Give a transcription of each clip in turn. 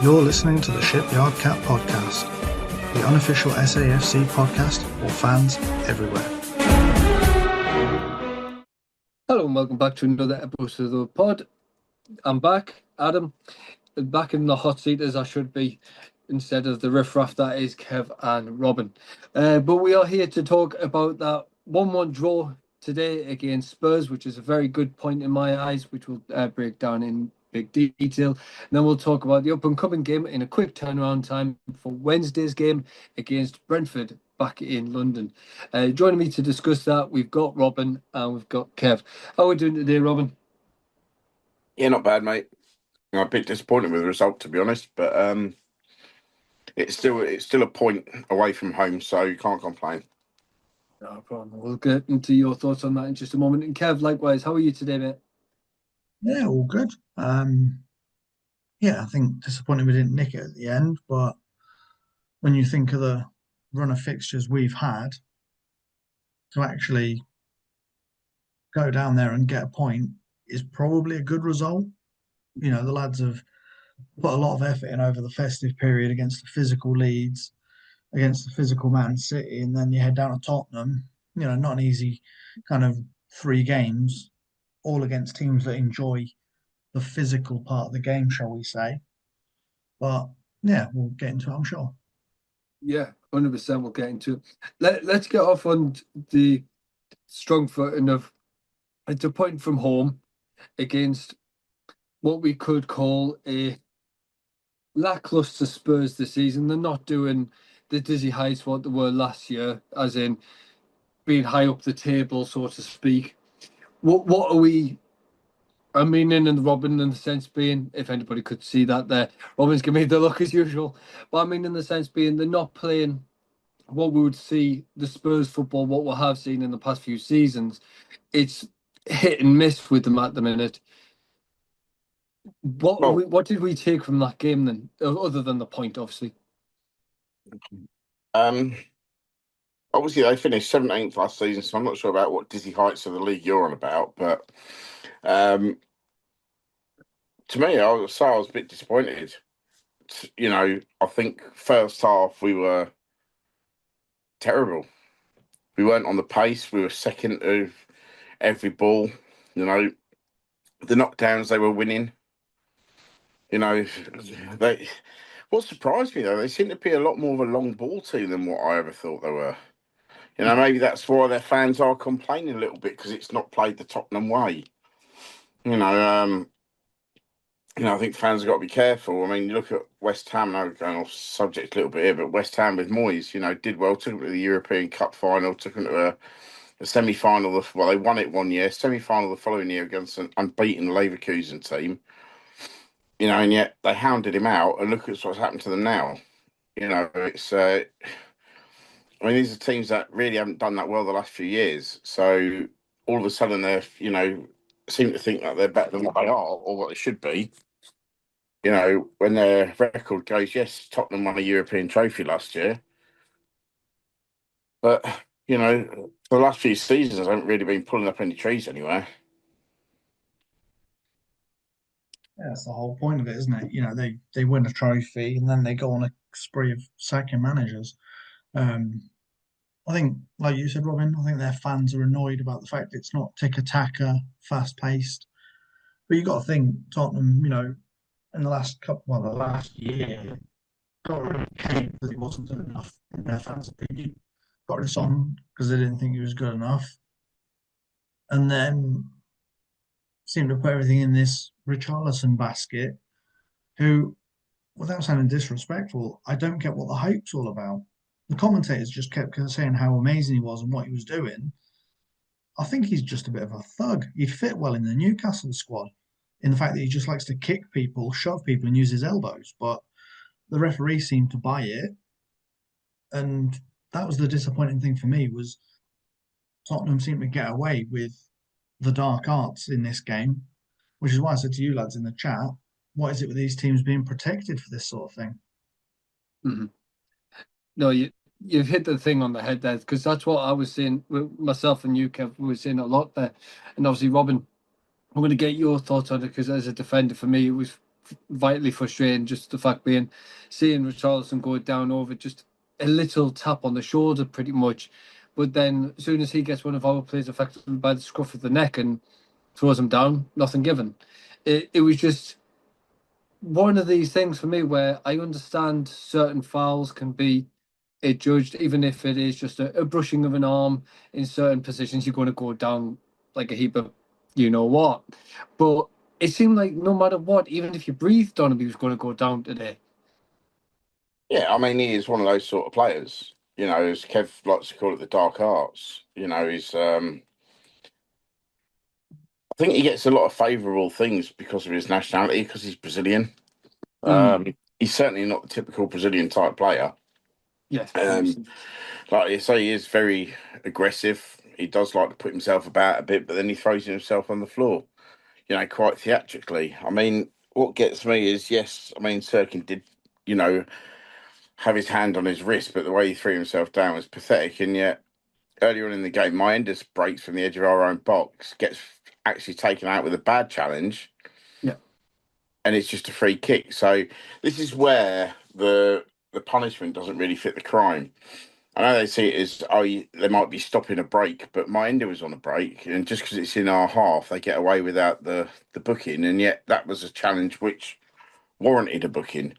You're listening to the Shipyard Cat Podcast, the unofficial SAFC podcast for fans everywhere. Hello and welcome back to another episode of the pod. I'm back, Adam, back in the hot seat as I should be, instead of the riffraff that is Kev and Robin. But we are here to talk about that 1-1 draw today against Spurs, which is a very good point in my eyes, which we'll break down in big detail. And then we'll talk about the up-and-coming game in a quick turnaround time for Wednesday's game against Brentford back in London. Joining me to discuss that, we've got Robin and we've got Kev. How are we doing today, Robin? Yeah, not bad, mate. I'm a bit disappointed with the result, to be honest, but it's still a point away from home, so you can't complain. No problem. We'll get into your thoughts on that in just a moment. And Kev, likewise, how are you today, mate? Yeah, all good. I think disappointed we didn't nick it at the end, but when you think of the run of fixtures we've had, to actually go down there and get a point is probably a good result. You know, the lads have put a lot of effort in over the festive period against the physical Leeds, against the physical Man City, and then you head down to Tottenham. You know, not an easy kind of 3 games, all against teams that enjoy the physical part of the game, shall we say. But yeah, we'll get into it, I'm sure. Yeah, 100% we'll get into it. Let's get off on the strong footing of it's a point from home against what we could call a lackluster Spurs this season. They're not doing the dizzy heights what they were last year, as in being high up the table, so to speak. What are we? I mean, in Robin, in the sense being, if anybody could see that there, Robin's giving me the look as usual. But I mean, in the sense being, they're not playing what we would see the Spurs football, what we have seen in the past few seasons. It's hit and miss with them at the minute. What did we take from that game then, other than the point, obviously? Obviously, they finished 17th last season, so I'm not sure about what dizzy heights of the league you're on about, but to me, I was a bit disappointed. You know, I think first half we were terrible. We weren't on the pace. We were second of every ball. You know, the knockdowns they were winning. You know, what surprised me though, they seem to be a lot more of a long ball team than what I ever thought they were. You know, maybe that's why their fans are complaining a little bit because it's not played the Tottenham way. I think fans have got to be careful. I mean, you look at West Ham, now going off subject a little bit here, but West Ham with Moyes, did well, took them to the European Cup final, took them to a semi-final. Well, they won it one year, semi-final the following year against an unbeaten Leverkusen team. And yet they hounded him out, and look at what's happened to them now. It's... these are teams that really haven't done that well the last few years. So all of a sudden they're, seem to think that they're better than what they are or what they should be. When their record goes, yes, Tottenham won a European trophy last year. But, for the last few seasons, I haven't really been pulling up any trees anywhere. Yeah, that's the whole point of it, isn't it? They win a trophy and then they go on a spree of sacking managers. I think, like you said, Robin, I think their fans are annoyed about the fact it's not tick-a-tacker, fast-paced. But you've got to think, Tottenham, in the last year, got rid of Kane because he wasn't good enough, in their fans' opinion. Got rid of Son because they didn't think he was good enough. And then seemed to put everything in this Richarlison basket, who, without sounding disrespectful, I don't get what the hype's all about. The commentators just kept saying how amazing he was and what he was doing. I think he's just a bit of a thug. He'd fit well in the Newcastle squad in the fact that he just likes to kick people, shove people and use his elbows. But the referee seemed to buy it. And that was the disappointing thing for me, was Tottenham seemed to get away with the dark arts in this game, which is why I said to you lads in the chat, what is it with these teams being protected for this sort of thing? Mm-hmm. No, you've hit the thing on the head there, because that's what I was saying. Myself and you, Kev, were saying a lot there. And obviously, Robin, I'm going to get your thoughts on it, because as a defender, for me, it was vitally frustrating. Just the fact being seeing Richarlison go down over just a little tap on the shoulder, pretty much. But then, as soon as he gets one of our players affected by the scruff of the neck and throws him down, nothing given. It was just one of these things for me where I understand certain fouls can be judged, even if it is just a brushing of an arm in certain positions, you're going to go down like a heap of you know what. But it seemed like no matter what, even if you breathed on him, he was going to go down today. Yeah, I mean, he is one of those sort of players. You know, as Kev likes to call it, the dark arts. You know, I think he gets a lot of favourable things because of his nationality, because he's Brazilian. He's certainly not the typical Brazilian type player. Yes. Like you say, he is very aggressive. He does like to put himself about a bit, but then he throws himself on the floor, you know, quite theatrically. I mean, what gets me is, yes, I mean, Sirkin did, you know, have his hand on his wrist, but the way he threw himself down was pathetic. And yet, earlier on in the game, Mendes breaks from the edge of our own box, gets actually taken out with a bad challenge, Yeah. and it's just a free kick. So this is where the punishment doesn't really fit the crime. I know they see it as, oh, they might be stopping a break, but my ender was on a break, and just because it's in our half, they get away without the booking, and yet that was a challenge which warranted a booking.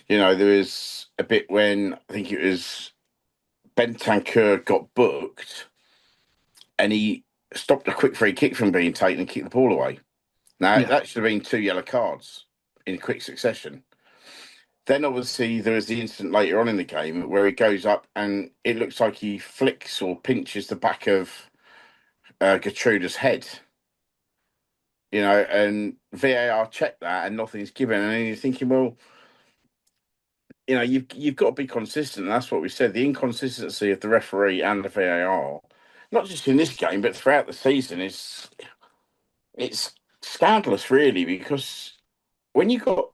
You know, there was a bit when I think it was Bentancur got booked, and he stopped a quick free kick from being taken and kicked the ball away. Now, Yeah. that should have been 2 yellow cards in quick succession. Then obviously there was the incident later on in the game where he goes up and it looks like he flicks or pinches the back of Gertruda's head, you know, and VAR checked that and nothing's given. And you're thinking, well, you know, you've got to be consistent. And that's what we said. The inconsistency of the referee and the VAR, not just in this game but throughout the season, it's scandalous, really, because when you got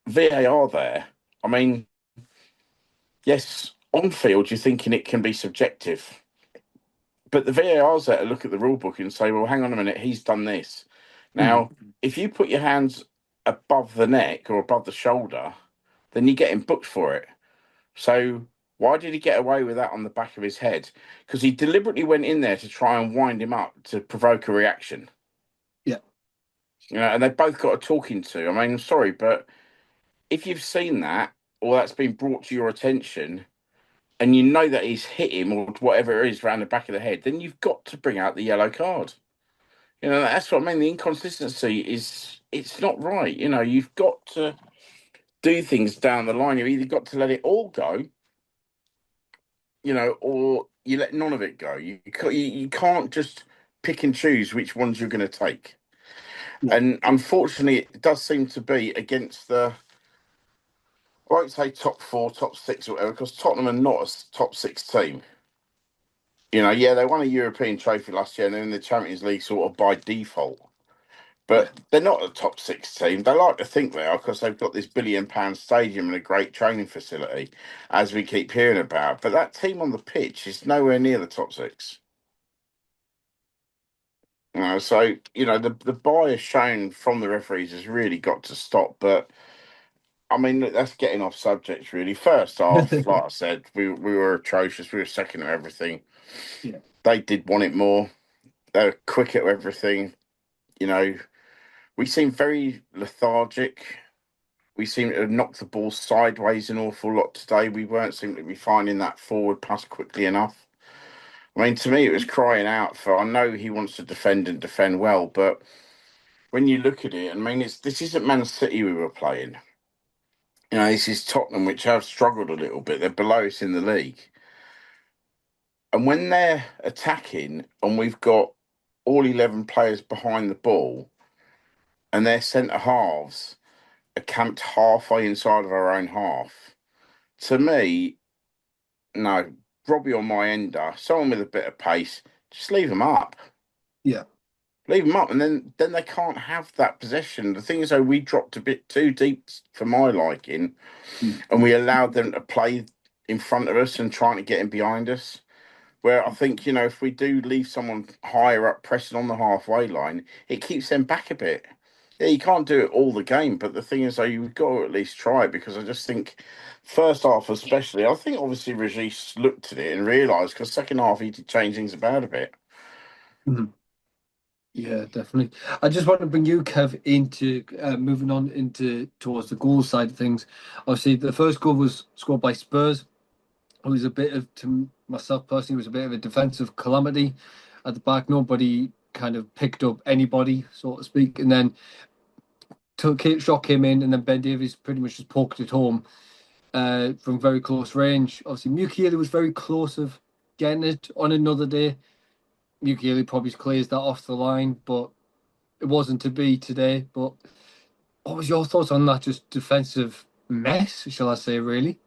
VAR there, I mean, yes, on field you're thinking it can be subjective. But the VAR's there to look at the rule book and say, well, hang on a minute, he's done this. Now, if you put your hands above the neck or above the shoulder, then you're getting booked for it. So why did he get away with that on the back of his head? Because he deliberately went in there to try and wind him up to provoke a reaction. Yeah. You know, and they both got a talking to. I mean, I'm sorry, but if you've seen that or that's been brought to your attention, and you know that he's hit him or whatever it is around the back of the head, then you've got to bring out the yellow card. You know, that's what I mean. The inconsistency it's not right. You know, you've got to do things down the line. You've either got to let it all go, you know, or you let none of it go. You can't just pick and choose which ones you're going to take. Yeah. And unfortunately, it does seem to be against I won't say top four, top six, or whatever, because Tottenham are not a top six team. You know, yeah, they won a European trophy last year and they're in the Champions League sort of by default. But they're not a top six team. They like to think they are because they've got this £1 billion stadium and a great training facility, as we keep hearing about. But that team on the pitch is nowhere near the top six. You know, so, you know, the bias shown from the referees has really got to stop. But I mean, look, that's getting off subject, really. First half, like I said, we were atrocious. We were second at everything. Yeah. They did want it more. They were quick at everything. You know, we seemed very lethargic. We seemed to have knocked the ball sideways an awful lot today. We weren't seeming to be finding that forward pass quickly enough. I mean, to me, it was crying out for. I know he wants to defend and defend well, but when you look at it, I mean, this isn't Man City we were playing. You know, this is Tottenham, which have struggled a little bit. They're below us in the league. And when they're attacking and we've got all 11 players behind the ball and their centre halves are camped halfway inside of our own half, to me, no, Robbie or my ender, someone with a bit of pace, just leave them up. Yeah. Leave them up, and then they can't have that possession. The thing is, though, we dropped a bit too deep for my liking, and we allowed them to play in front of us and trying to get in behind us. Where I think, you know, if we do leave someone higher up pressing on the halfway line, it keeps them back a bit. Yeah, you can't do it all the game, but the thing is, though, you've got to at least try it because I just think first half, especially, I think obviously Regis looked at it and realised because second half he did change things about a bit. Mhm. Yeah, definitely. I just want to bring you, Kev, into moving on into towards the goal side of things. Obviously, the first goal was scored by Spurs. It was a bit of, to myself personally, it was a bit of a defensive calamity at the back. Nobody kind of picked up anybody, so to speak. And then shot came in, and then Ben Davies pretty much just poked it home from very close range. Obviously, Mukiele was very close of getting it on another day. Mukiele probably clears that off the line, but it wasn't to be today. But what was your thoughts on that just defensive mess, shall I say, really?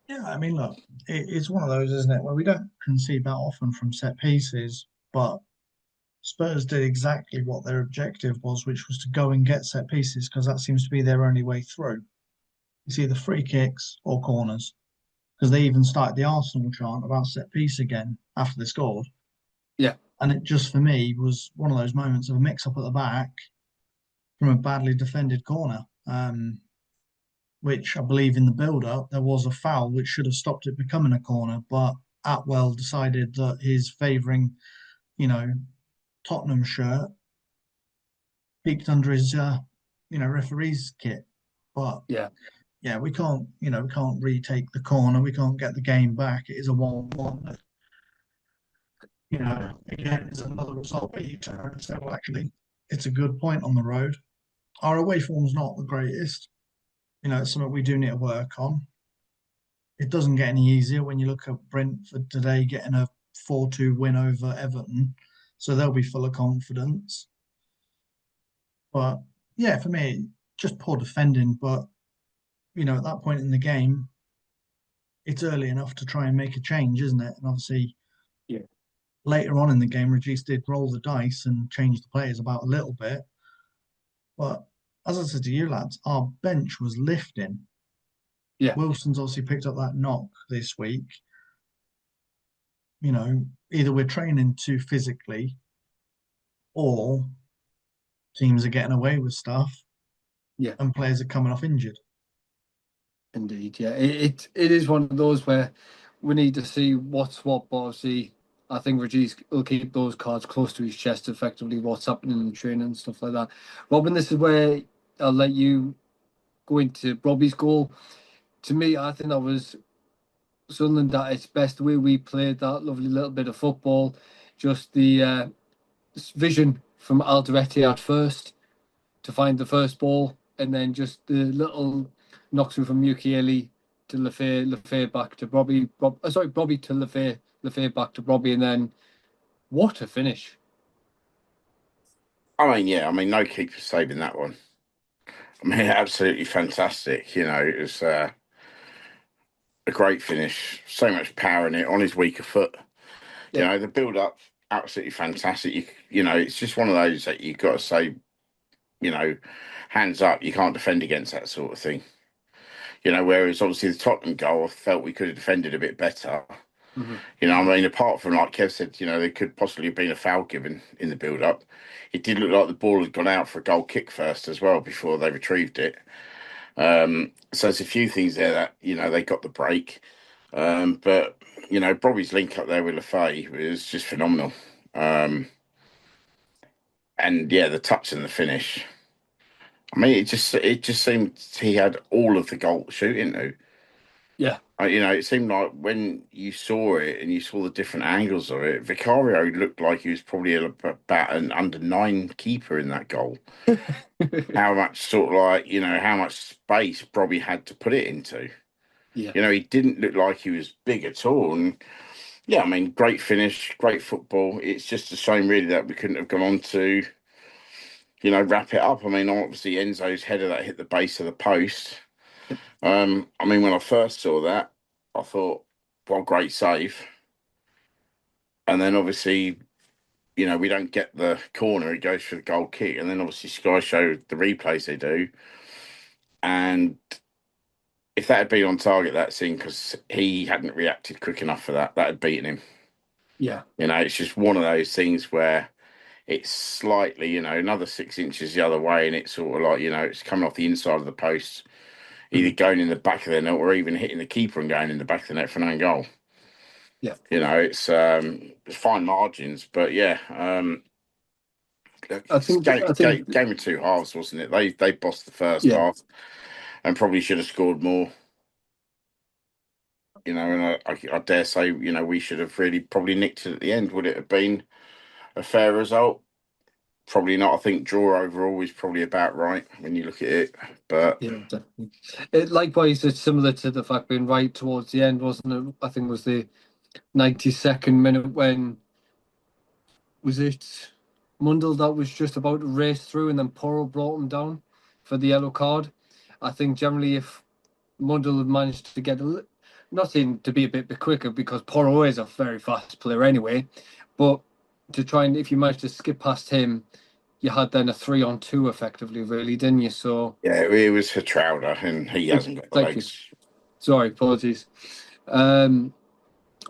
Yeah, I mean, look, it's one of those, isn't it, where we don't concede that often from set pieces, but Spurs did exactly what their objective was, which was to go and get set pieces, because that seems to be their only way through. It's either free kicks or corners, because they even started the Arsenal chant about set piece again after they scored. Yeah, And it just, for me, was one of those moments of a mix up at the back from a badly defended corner. Which I believe in the build-up there was a foul which should have stopped it becoming a corner, but Atwell decided that his favouring, you know, Tottenham shirt peeked under his, referee's kit. But yeah, yeah, we can't retake the corner. We can't get the game back. It is a 1-1. Again, it's another result where you turn around and say, well, actually, it's a good point on the road. Our away form's not the greatest. It's something we do need to work on. It doesn't get any easier when you look at Brentford today getting a 4-2 win over Everton. So they'll be full of confidence. But yeah, for me, just poor defending. But, at that point in the game, it's early enough to try and make a change, isn't it? And obviously, yeah, later on in the game, Regis did roll the dice and change the players about a little bit. But as I said to you lads, our bench was lifting. yeah. Wilson's obviously picked up that knock this week. Either we're training too physically or teams are getting away with stuff Yeah. and players are coming off injured. Indeed, yeah. It is one of those where we need to see what's what, but obviously I think Regis will keep those cards close to his chest, effectively what's happening in the training and stuff like that. Robin, this is where I'll let you go into Robbie's goal. To me, I think that was Sunderland at its best, the way we played that lovely little bit of football, just the vision from Alderete at first to find the first ball, and then just the little knocks through from Mukiele to Lefay back to Bobby to Lefay back to Robbie, and then what a finish! I mean, yeah, I mean, no keeper saving that one. I mean, absolutely fantastic. It was a great finish. So much power in it on his weaker foot. Yeah, The build up, absolutely fantastic. It's just one of those that you've got to say, you know, hands up. You can't defend against that sort of thing. Whereas obviously the Tottenham goal, I felt we could have defended a bit better. hmm I mean, apart from like Kev said, there could possibly have been a foul given in the build up. It did look like the ball had gone out for a goal kick first as well before they retrieved it. So there's a few things there that they got the break. But Bobby's link up there with Lafay was just phenomenal. And yeah, the touch and the finish. I mean, it just seemed he had all of the goal shooting though. yeah, It seemed like when you saw it and you saw the different angles of it, Vicario looked like he was probably about an under nine keeper in that goal. How much sort of like, how much space Bobby had to put it into. yeah, He didn't look like he was big at all. And yeah, I mean, great finish, great football. It's just a shame really that we couldn't have gone on to, wrap it up. I mean, obviously Enzo's header that hit the base of the post. I mean, when I first saw that, I thought, well, great save. And then obviously, we don't get the corner. It goes for the goal kick. And then obviously Sky showed the replays they do. And if that had been on target, that scene, because he hadn't reacted quick enough for that, that had beaten him. yeah, It's just one of those things where it's slightly, another 6 inches the other way, and it's sort of like, it's coming off the inside of the post, either going in the back of the net or even hitting the keeper and going in the back of the net for an own goal. Yeah. It's fine margins, but yeah, I it's think game of two halves, wasn't it? They bossed the first yeah. half and probably should have scored more. And I dare say, we should have really probably nicked it at the end. Would it have been a fair result? Probably not. I think draw overall is probably about right when you look at it. But Yeah, definitely. Likewise, it's similar to the fact being right towards the end, wasn't it? I think it was the 92nd minute when was it Mundell that was just about to race through and then Porro brought him down for the yellow card. I think generally if Mundell had managed to get not saying to be a bit quicker because Porro is a very fast player anyway, but to try and if you managed to skip past him, you had then a 3-on-2 effectively, really, didn't you? So yeah, it was Hertrauda, and he hasn't got the thank you. legs. Sorry, apologies.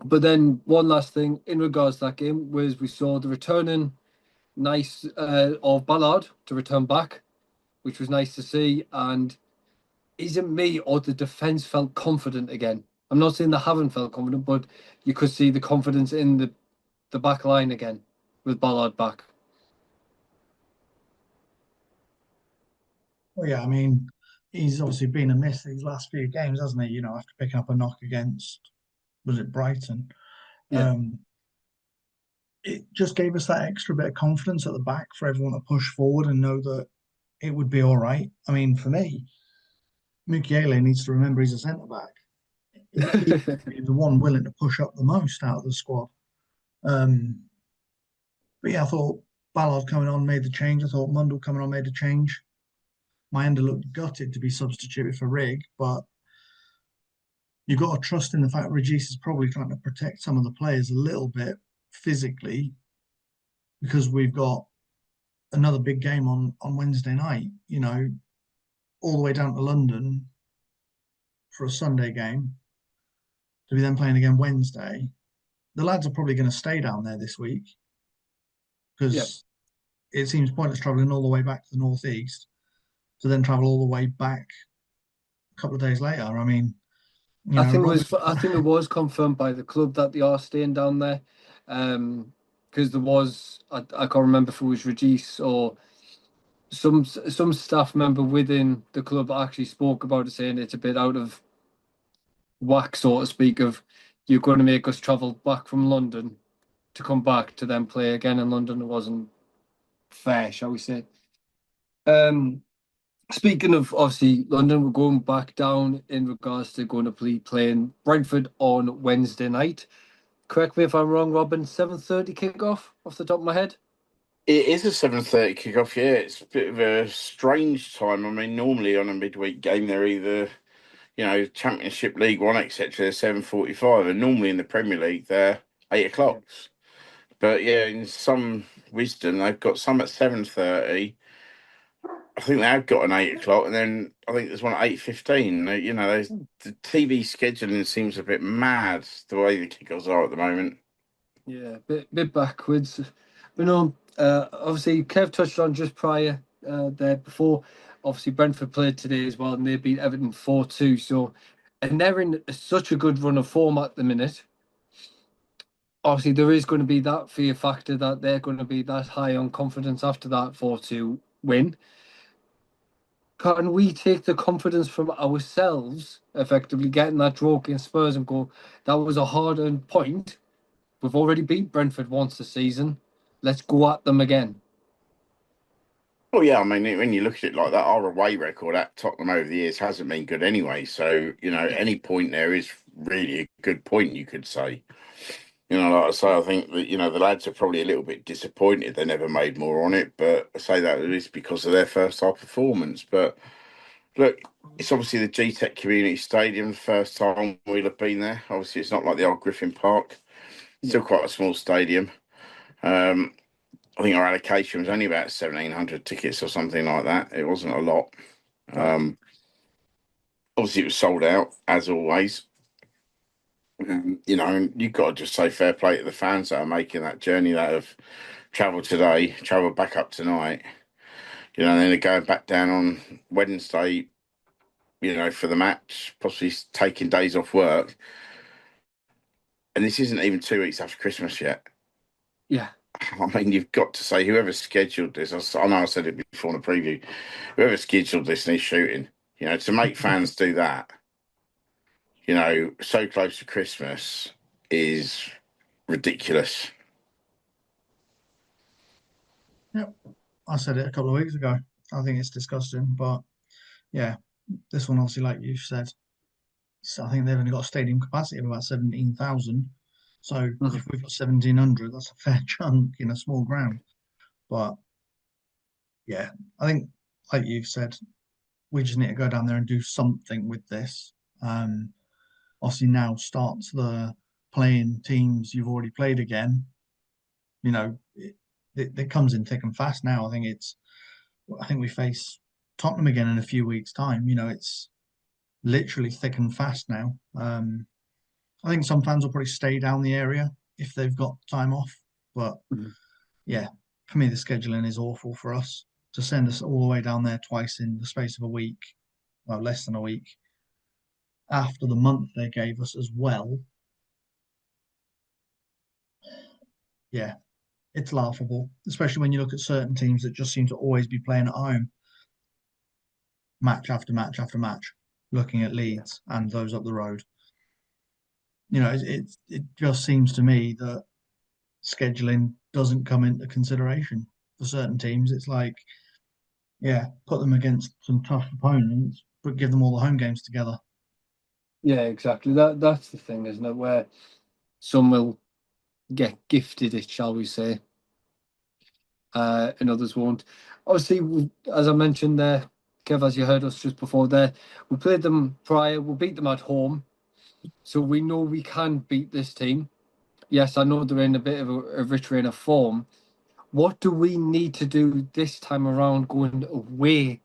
But then one last thing in regards to that game was we saw the returning nice of Ballard to return back, which was nice to see. And isn't me or the defence felt confident again? I'm not saying they haven't felt confident, but you could see the confidence in the back line again with Ballard back. Well, yeah, I mean, he's obviously been a miss these last few games, hasn't he? After picking up a knock against, was it Brighton? Yeah. It just gave us that extra bit of confidence at the back for everyone to push forward and know that it would be all right. I mean, for me, Mukiele needs to remember he's a centre back. He's the one willing to push up the most out of the squad. But yeah, I thought Ballard coming on made the change. I thought Mundell coming on made a change. Maenda looked gutted to be substituted for Rig, but you've got to trust in the fact Regis is probably trying to protect some of the players a little bit physically because we've got another big game on Wednesday night, all the way down to London for a Sunday game to be then playing again Wednesday. The lads are probably going to stay down there this week Yeah. because it seems pointless travelling all the way back to the northeast to then travel all the way back a couple of days later. I mean, I think it Robin, was. I think it was confirmed by the club that they are staying down there, because there was. I can't remember if it was Regis or some staff member within the club actually spoke about it, saying it's a bit out of whack, so to speak. Of you're going to make us travel back from London to come back to then play again in London. It wasn't fair, shall we say? Um, Speaking of obviously London, we're going back down in regards to going to be playing Brentford on Wednesday night. Correct me if I'm wrong, Robin. 7:30 kickoff off the top of my head. It is a 7:30 kickoff. Yeah, it's a bit of a strange time. I mean, normally on a midweek game, they're either Championship, League One, etc. They're 7:45, and normally in the Premier League they're 8 o'clock. Yeah. But yeah, in some wisdom, they've got some at 7:30. I think they have got an 8 o'clock, and then I think there's one at 8:15. The TV scheduling seems a bit mad the way the kickoffs are at the moment. Yeah, bit backwards. But no, obviously Kev touched on just prior there before. Obviously Brentford played today as well, and they beat Everton 4-2. So, and they're in such a good run of form at the minute. Obviously, there is going to be that fear factor that they're going to be that high on confidence after that 4-2 win. Can we take the confidence from ourselves, effectively getting that draw against Spurs and go, that was a hard-earned point. We've already beat Brentford once this season. Let's go at them again. Well, yeah, I mean, when you look at it like that, our away record at Tottenham over the years hasn't been good anyway. So, any point there is really a good point, you could say. Like I say, I think that, the lads are probably a little bit disappointed they never made more on it, but I say that at least because of their first half performance. But look, it's obviously the GTEC Community Stadium, the first time we'll have been there. Obviously, it's not like the old Griffin Park. Still quite a small stadium. I think our allocation was only about 1,700 tickets or something like that. It wasn't a lot. Right. Obviously, it was sold out, as always. You know, and you've got to just say fair play to the fans that are making that journey, that have travelled today, travelled back up tonight. You know, and then they're going back down on Wednesday, you know, for the match, possibly taking days off work. And this isn't even 2 weeks after Christmas yet. Yeah. I mean, you've got to say, whoever scheduled this, I know I said it before in the preview, whoever scheduled this needs shooting. You know, to make fans do that, you know, so close to Christmas is ridiculous. Yep, I said it a couple of weeks ago. I think it's disgusting, but yeah, this one obviously, like you said, I think they've only got a stadium capacity of about 17,000. So Mhm. if we've got 1,700, that's a fair chunk in a small ground. But yeah, I think, like you've said, we just need to go down there and do something with this. Um, Obviously now starts the playing teams you've already played again. You know, it comes in thick and fast now. I think we face Tottenham again in a few weeks' time. You know, it's literally thick and fast now. I think some fans will probably stay down the area if they've got time off. But Mhm. yeah, for me, the scheduling is awful for us to send us all the way down there twice in the space of a week, well, less than a week, after the month they gave us as well. Yeah, it's laughable, especially when you look at certain teams that just seem to always be playing at home, match after match after match, looking at Yeah. Leeds and those up the road. You know, it just seems to me that scheduling doesn't come into consideration for certain teams. It's like, yeah, put them against some tough opponents, but give them all the home games together. Yeah, exactly. That's the thing, isn't it? Where some will get gifted it, shall we say, and others won't. Obviously, as I mentioned there, Kev, as you heard us just before there, we played them prior, we beat them at home, so we know we can beat this team. Yes, I know they're in a bit of a retrain of form. What do we need to do this time around going away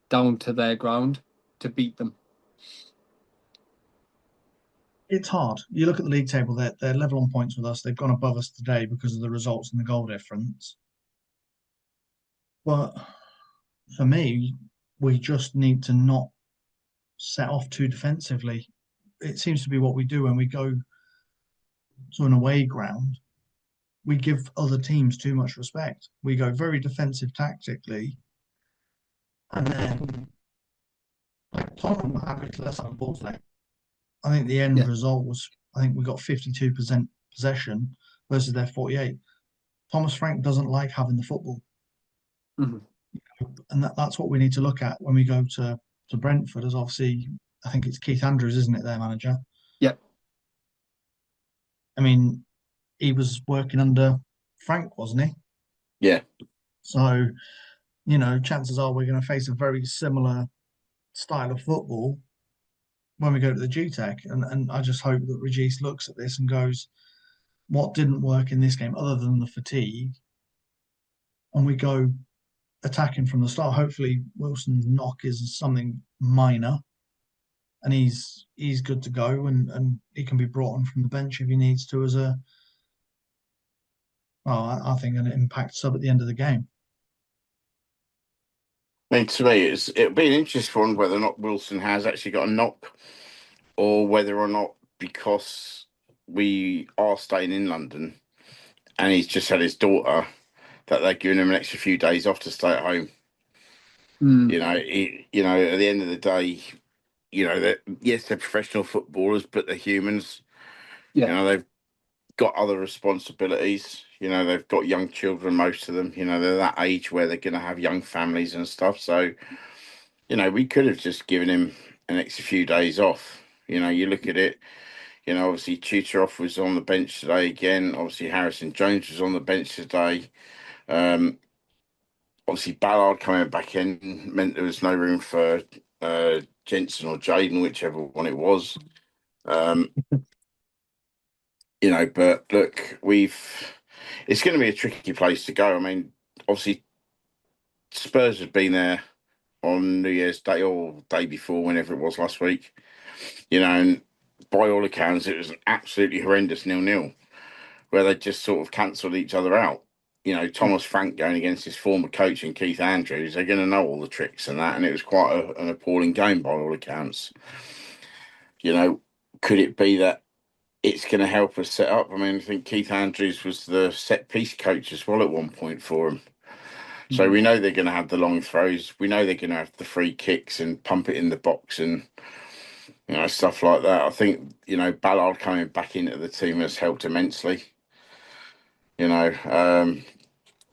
down to their ground to beat them? It's hard. You look at the league table; they're level on points with us. They've gone above us today because of the results and the goal difference. But for me, we just need to not set off too defensively. It seems to be what we do when we go to an away ground. We give other teams too much respect. We go very defensive tactically, and then like Tottenham were happy to let us have the ball today. I think the end Yeah. result was I think we got 52% possession versus their 48. Thomas Frank doesn't like having the football, Mhm. and that's what we need to look at when we go to Brentford. As obviously, I think it's Keith Andrews, isn't it, their manager? Yeah. I mean, he was working under Frank, wasn't he? Yeah. So, you know, chances are we're going to face a very similar style of football when we go to the GTEC. And I just hope that Regis looks at this and goes, what didn't work in this game other than the fatigue? And we go attacking from the start. Hopefully, Wilson's knock is something minor and he's good to go and he can be brought on from the bench if he needs to as a, well, I think an impact sub at the end of the game. I mean, to me, it'll be an interesting one whether or not Wilson has actually got a knock, or whether or not, because we are staying in London and he's just had his daughter, that they're giving him an extra few days off to stay at home. Mm. You know, at the end of the day, you know that yes, they're professional footballers, but they're humans. You Yeah. know, they've got other responsibilities. You know, they've got young children, most of them. You know, they're that age where they're going to have young families and stuff. So, you know, we could have just given him an extra few days off. You know, you look at it. You know, obviously Tutorov was on the bench today again. Obviously Harrison Jones was on the bench today. Um, Obviously Ballard coming back in meant there was no room for Jensen or Jaden, whichever one it was. Um, you know, but look, it's going to be a tricky place to go. I mean, obviously Spurs had been there on New Year's Day or day before, whenever it was last week. You know, and by all accounts, it was an absolutely horrendous 0-0 where they just sort of cancelled each other out. Thomas Frank going against his former coach and Keith Andrews, they're going to know all the tricks and that, and it was quite an appalling game by all accounts. Could it be that it's going to help us set up? I mean, I think Keith Andrews was the set piece coach as well at one point for him. So we know they're going to have the long throws. We know they're going to have the free kicks and pump it in the box and stuff like that. I think Ballard coming back into the team has helped immensely.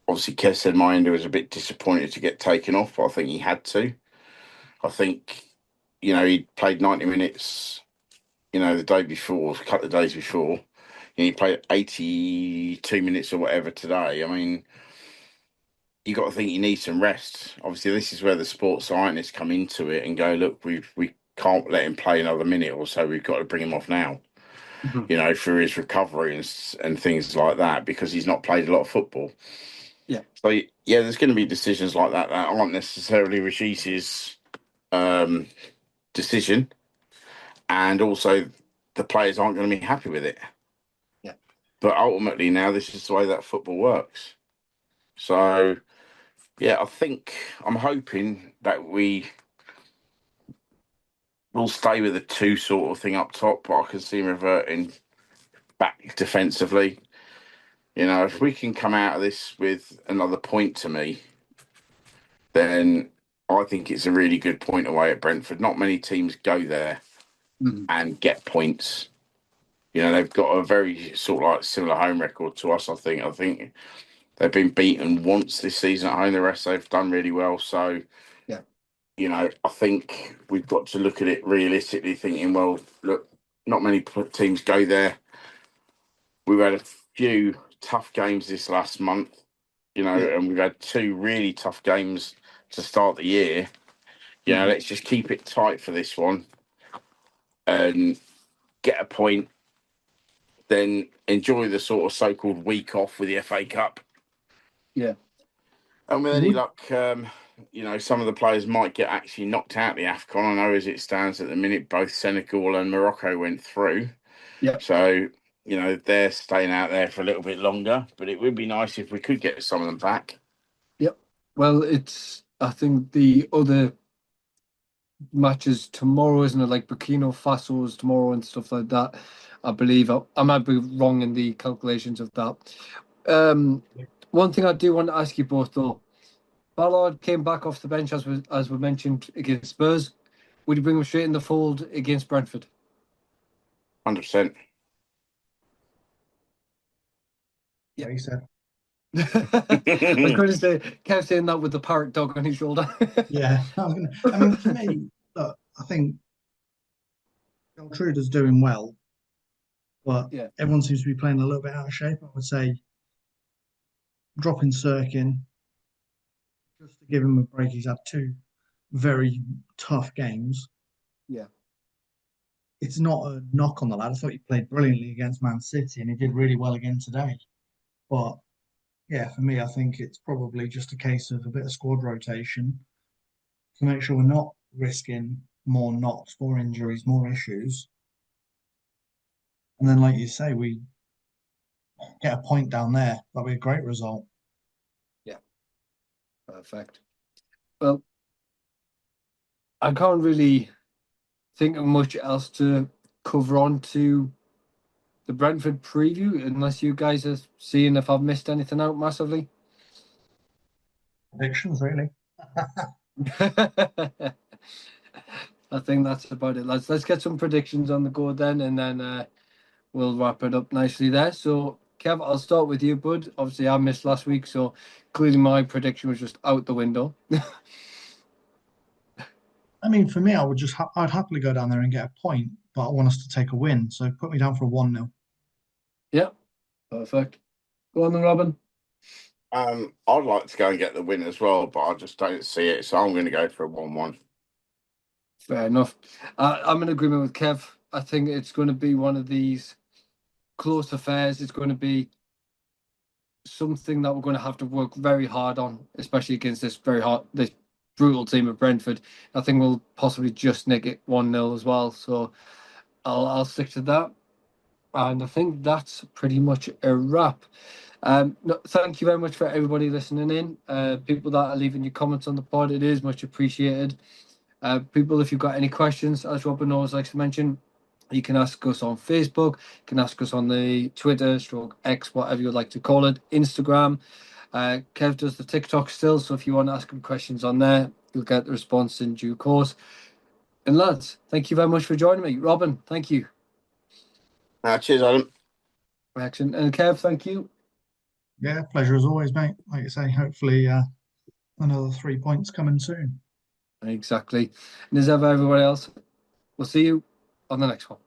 Obviously Kev said Mayenda was a bit disappointed to get taken off, but I think he had to. I think he played 90 minutes. The day before, a couple of days before, he played 82 minutes or whatever today. I mean, you got to think he needs some rest. Obviously, this is where the sports scientists come into it and go, look, we can't let him play another minute or so. We've got to bring him off now, for his recovery and things like that, because he's not played a lot of football. Yeah. So, yeah, there's going to be decisions like that aren't necessarily Rashi's decision. And also, the players aren't going to be happy with it. Yeah. But ultimately, now this is the way that football works. So, yeah, I'm hoping that we will stay with the two sort of thing up top, but I can see him reverting back defensively. If we can come out of this with another point to me, then I think it's a really good point away at Brentford. Not many teams go there and get points. They've got a very sort of like similar home record to us, I think. I think they've been beaten once this season at home. The rest they've done really well. So, yeah, I think we've got to look at it realistically, thinking, well, look, not many teams go there. We've had a few tough games this last month, and we've had two really tough games to start the year. Let's just keep it tight for this one and get a point. Then enjoy the sort of so-called week off with the FA Cup. Yeah. And with any luck, some of the players might get actually knocked out the AFCON. I know as it stands at the minute, both Senegal and Morocco went through. Yeah. So, they're staying out there for a little bit longer. But it would be nice if we could get some of them back. Yep. Well, I think the other matches tomorrow, isn't it? Like Burkina Faso's tomorrow and stuff like that. I believe I might be wrong in the calculations of that. One thing I do want to ask you both though, Ballard came back off the bench as we mentioned against Spurs. Would you bring him straight in the fold against Brentford? 100%. Yeah, he said. I was going to say, Kev saying that with the parrot dog on his shoulder. Yeah, I mean, for me, look, I think Geltrude's doing well, but everyone seems to be playing a little bit out of shape. I would say dropping Sirkin just to give him a break. He's had two very tough games. Yeah. It's not a knock on the lad. I thought he played brilliantly against Man City and he did really well again today. But yeah, for me, I think it's probably just a case of a bit of squad rotation to make sure we're not risking more knocks, more injuries, more issues. And then, like you say, we get a point down there. That'll be a great result. Yeah. Perfect. Well, I can't really think of much else to cover on to the Brentford preview, unless you guys are seeing if I've missed anything out massively. Predictions, really. I think that's about it, lads. Let's get some predictions on the go then, and then we'll wrap it up nicely there. So, Kev, I'll start with you, bud. Obviously, I missed last week, so clearly my prediction was just out the window. I mean, for me, I'd happily go down there and get a point, but I want us to take a win. So put me down for a 1-0. Yeah, perfect. Go on then, Robin. I'd like to go and get the win as well, but I just don't see it. So I'm going to go for a 1-1. Fair enough. I'm in agreement with Kev. I think it's going to be one of these close affairs. It's going to be something that we're going to have to work very hard on, especially against this brutal team of Brentford. I think we'll possibly just nick it 1-0 as well. So I'll stick to that. And I think that's pretty much a wrap. No, thank you very much for everybody listening in. People that are leaving your comments on the pod, it is much appreciated. People, if you've got any questions, as Robin always likes to mention, you can ask us on Facebook, you can ask us on the Twitter, /X, whatever you'd like to call it, Instagram. Kev does the TikTok still, so if you want to ask him questions on there, you'll get the response in due course. And lads, thank you very much for joining me. Robin, thank you. Cheers, Adam. Excellent. And Kev, thank you. Yeah, pleasure as always, mate. Like you say, hopefully another 3 points coming soon. Exactly. And as ever, everybody else, we'll see you on the next one.